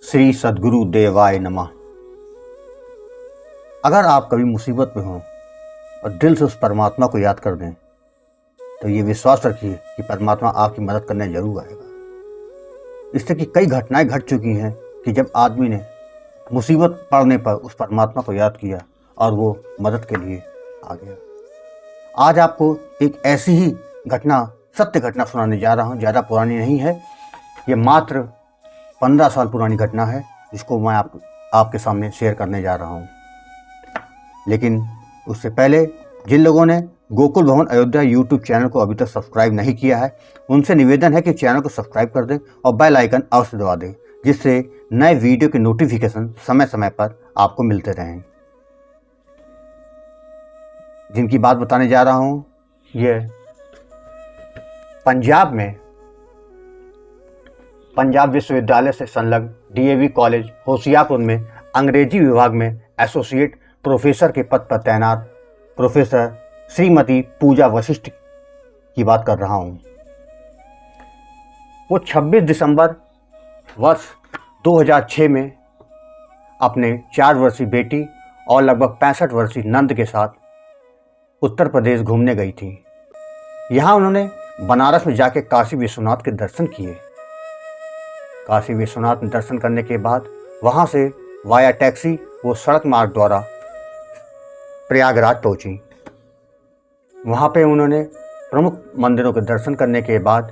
श्री सद्गुरु देवाय नमः। अगर आप कभी मुसीबत में हों और दिल से उस परमात्मा को याद कर दें तो ये विश्वास रखिए कि परमात्मा आपकी मदद करने जरूर आएगा। इससे कि कई घटनाएं घट चुकी हैं कि जब आदमी ने मुसीबत पड़ने पर उस परमात्मा को याद किया और वो मदद के लिए आ गया। आज आपको एक ऐसी ही घटना, सत्य घटना सुनाने जा रहा हूँ। ज़्यादा पुरानी नहीं है, ये मात्र 15 साल पुरानी घटना है जिसको मैं आपके सामने शेयर करने जा रहा हूँ। लेकिन उससे पहले जिन लोगों ने गोकुल भवन अयोध्या यूट्यूब चैनल को अभी तक सब्सक्राइब नहीं किया है, उनसे निवेदन है कि चैनल को सब्सक्राइब कर दें और बेल आइकन अवश्य दबा दें, जिससे नए वीडियो के नोटिफिकेशन समय समय पर आपको मिलते रहें। जिनकी बात बताने जा रहा हूँ, ये पंजाब विश्वविद्यालय से संलग्न डीएवी कॉलेज होशियारपुर में अंग्रेजी विभाग में एसोसिएट प्रोफेसर के पद पर तैनात प्रोफेसर श्रीमती पूजा वशिष्ठ की बात कर रहा हूँ। वो 26 दिसंबर वर्ष 2006 में अपने 4 वर्षीय बेटी और लगभग 65 वर्षीय नंद के साथ उत्तर प्रदेश घूमने गई थी। यहाँ उन्होंने बनारस में जाके काशी विश्वनाथ के दर्शन किए। काशी विश्वनाथ में दर्शन करने के बाद वहाँ से वाया टैक्सी वो सड़क मार्ग द्वारा प्रयागराज पहुँची। वहाँ पे उन्होंने प्रमुख मंदिरों के दर्शन करने के बाद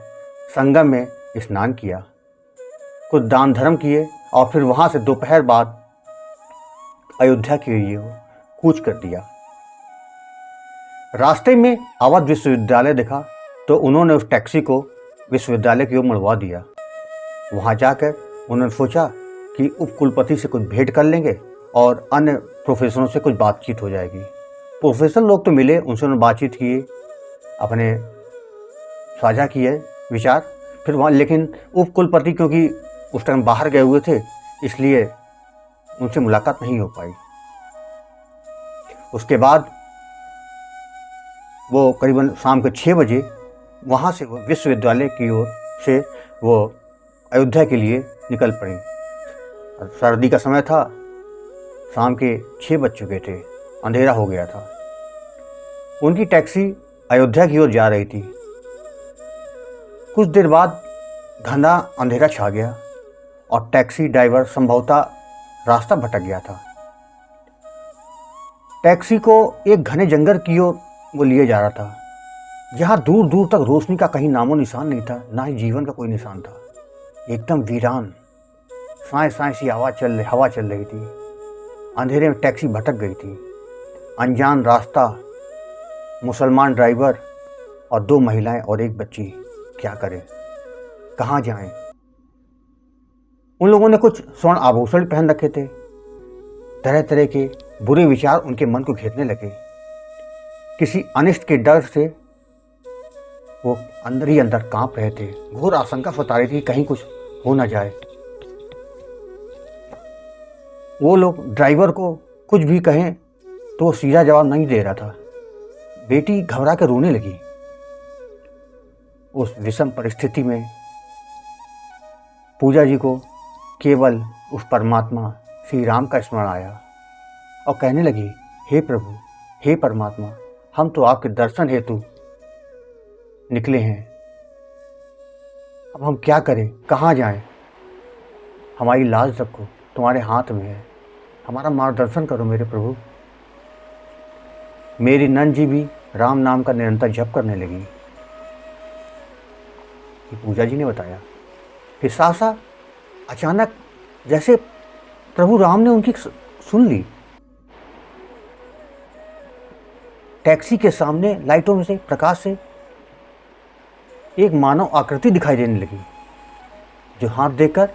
संगम में स्नान किया, कुछ दान धर्म किए और फिर वहाँ से दोपहर बाद अयोध्या के लिए कूच कर दिया। रास्ते में अवध विश्वविद्यालय दिखा तो उन्होंने उस टैक्सी को विश्वविद्यालय की ओर मुड़वा दिया। वहाँ जाकर उन्होंने सोचा कि उप कुलपति से कुछ भेंट कर लेंगे और अन्य प्रोफेसरों से कुछ बातचीत हो जाएगी। प्रोफेसर लोग तो मिले, उनसे उन्होंने बातचीत की, अपने साझा किए विचार। फिर वहाँ लेकिन उप कुलपति क्योंकि उस टाइम बाहर गए हुए थे, इसलिए उनसे मुलाकात नहीं हो पाई। उसके बाद वो करीबन शाम के 6 बजे वहाँ से वो विश्वविद्यालय की ओर से वो अयोध्या के लिए निकल पड़ी। सर्दी का समय था, शाम के 6 बज चुके थे, अंधेरा हो गया था। उनकी टैक्सी अयोध्या की ओर जा रही थी। कुछ देर बाद घना अंधेरा छा गया और टैक्सी ड्राइवर संभवतः रास्ता भटक गया था। टैक्सी को एक घने जंगल की ओर वो लिए जा रहा था, जहाँ दूर दूर तक रोशनी का कहीं नामो निशान नहीं था, ना ही जीवन का कोई निशान था। एकदम वीरान, साए साए सी हवा चल रही थी। अंधेरे में टैक्सी भटक गई थी। अनजान रास्ता, मुसलमान ड्राइवर और 2 महिलाएं और 1 बच्ची। क्या करें, कहाँ जाएं? उन लोगों ने कुछ स्वर्ण आभूषण पहन रखे थे। तरह तरह के बुरे विचार उनके मन को घेरने लगे। किसी अनिष्ट के डर से वो अंदर ही अंदर कांप रहे थे। घोर आशंका सता रही थी कहीं कुछ हो ना जाए। वो लोग ड्राइवर को कुछ भी कहें तो वो सीधा जवाब नहीं दे रहा था। बेटी घबरा कर रोने लगी। उस विषम परिस्थिति में पूजा जी को केवल उस परमात्मा श्री राम का स्मरण आया और कहने लगी, हे प्रभु, हे परमात्मा, हम तो आपके दर्शन हेतु निकले हैं। अब हम क्या करें, कहाँ जाएं? हमारी लाज रखो, तुम्हारे हाथ में है। हमारा मार्गदर्शन करो मेरे प्रभु। मेरी नंद जी भी राम नाम का निरंतर जप करने लगी। ये पूजा जी ने बताया। फिर सासा अचानक जैसे प्रभु राम ने उनकी सुन ली। टैक्सी के सामने लाइटों में से, प्रकाश से एक मानव आकृति दिखाई देने लगी, जो हाथ देकर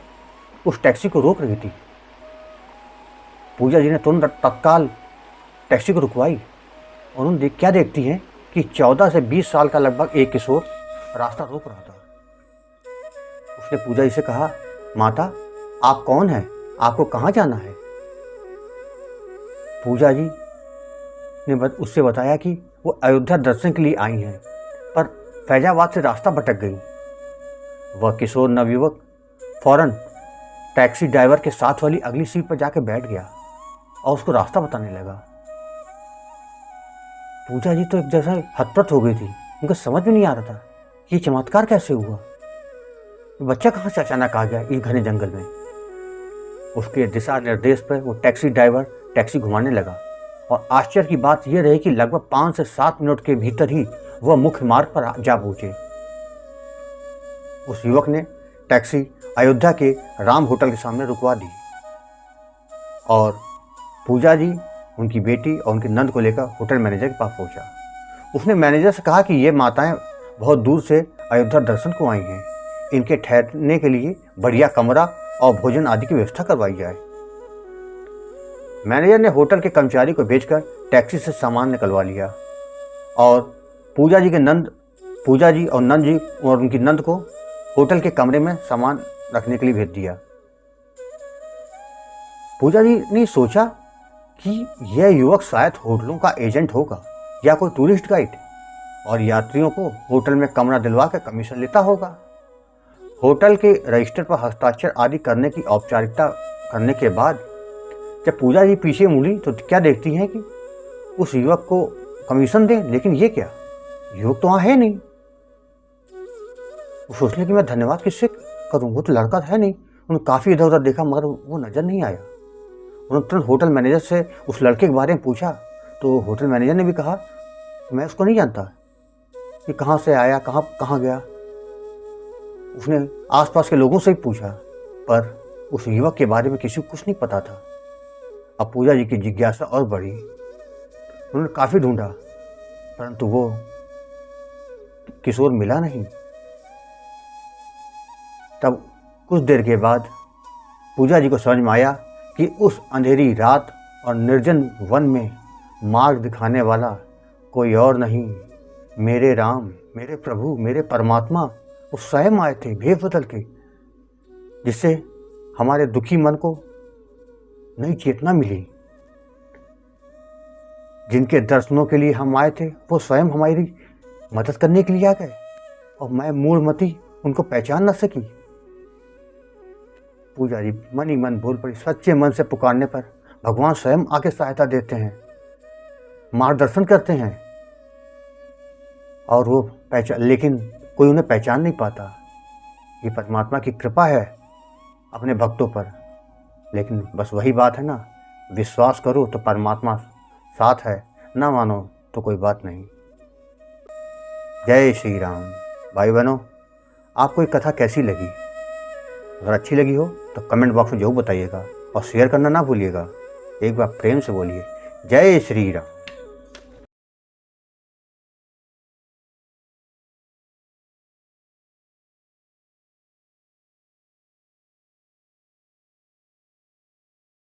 उस टैक्सी को रोक रही थी। पूजा जी ने तुरंत तत्काल टैक्सी को रुकवाई और उन्होंने क्या देखती हैं कि 14 से 20 साल का लगभग एक किशोर रास्ता रोक रहा था। उसने पूजा जी से कहा, माता, आप कौन हैं? आपको कहाँ जाना है? पूजा जी ने उससे बताया कि वो अयोध्या दर्शन के लिए आई हैं, पर फैजाबाद से रास्ता भटक गई। वह किशोर नवयुवक फौरन टैक्सी ड्राइवर के साथ वाली अगली सीट पर जाके बैठ गया और उसको रास्ता बताने लगा। पूजा जी तो एक जैसा हतप्रत हो गई थी, उनको समझ में नहीं आ रहा था कि ये चमत्कार कैसे हुआ, बच्चा कहाँ से अचानक आ गया इस घने जंगल में। उसके दिशा निर्देश पर वो टैक्सी ड्राइवर टैक्सी घुमाने लगा और आश्चर्य की बात यह रही कि लगभग 5 से 7 मिनट के भीतर ही वह मुख्य मार्ग पर जा पहुंचे। उस युवक ने टैक्सी अयोध्या के राम होटल के सामने रुकवा दी और पूजा जी, उनकी बेटी और उनके नंद को लेकर होटल मैनेजर के पास पहुंचा। उसने मैनेजर से कहा कि ये माताएं बहुत दूर से अयोध्या दर्शन को आई हैं, इनके ठहरने के लिए बढ़िया कमरा और भोजन आदि की व्यवस्था करवाई जाए। मैनेजर ने होटल के कर्मचारी को भेजकर टैक्सी से सामान निकलवा लिया और पूजा जी और नंद जी और उनकी नंद को होटल के कमरे में सामान रखने के लिए भेज दिया। पूजा जी ने सोचा कि यह युवक शायद होटलों का एजेंट होगा या कोई टूरिस्ट गाइड और यात्रियों को होटल में कमरा दिलवा कर कमीशन लेता होगा। होटल के रजिस्टर पर हस्ताक्षर आदि करने की औपचारिकता करने के बाद जब पूजा जी पीछे मुड़ी तो क्या देखती हैं कि उस युवक को कमीशन दें, लेकिन ये क्या, युवक तो वहाँ है नहीं। वो सोचने कि मैं धन्यवाद किससे करूँ, वो तो लड़का है नहीं। उन्होंने काफ़ी इधर उधर देखा मगर वो नज़र नहीं आया। उन्होंने तुरंत होटल मैनेजर से उस लड़के के बारे में पूछा तो होटल मैनेजर ने भी कहा मैं उसको नहीं जानता कि कहाँ से आया, कहाँ गया। उसने आसपास के लोगों से भी पूछा पर उस युवक के बारे में किसी को कुछ नहीं पता था। अब पूजा जी की जिज्ञासा और बढ़ी। उन्होंने काफ़ी ढूंढा परंतु वो किशोर मिला नहीं। तब कुछ देर के बाद पूजा जी को समझ में आया कि उस अंधेरी रात और निर्जन वन में मार्ग दिखाने वाला कोई और नहीं, मेरे राम, मेरे प्रभु, मेरे परमात्मा वो स्वयं आए थे भेष बदल के, जिससे हमारे दुखी मन को नई चेतना मिली। जिनके दर्शनों के लिए हम आए थे वो स्वयं हमारी मदद करने के लिए आ गए और मैं मूढ़मती उनको पहचान न सकी। पूजा जी मन ही मन बोल पड़ी, सच्चे मन से पुकारने पर भगवान स्वयं आके सहायता देते हैं, मार्गदर्शन करते हैं और वो लेकिन कोई उन्हें पहचान नहीं पाता। ये परमात्मा की कृपा है अपने भक्तों पर। लेकिन बस वही बात है ना, विश्वास करो तो परमात्मा साथ है, ना मानो तो कोई बात नहीं। जय श्री राम। भाई बहनों, आपको ये कथा कैसी लगी? अगर अच्छी लगी हो तो कमेंट बॉक्स में जरूर बताइएगा और शेयर करना ना भूलिएगा। एक बार प्रेम से बोलिए जय श्री राम।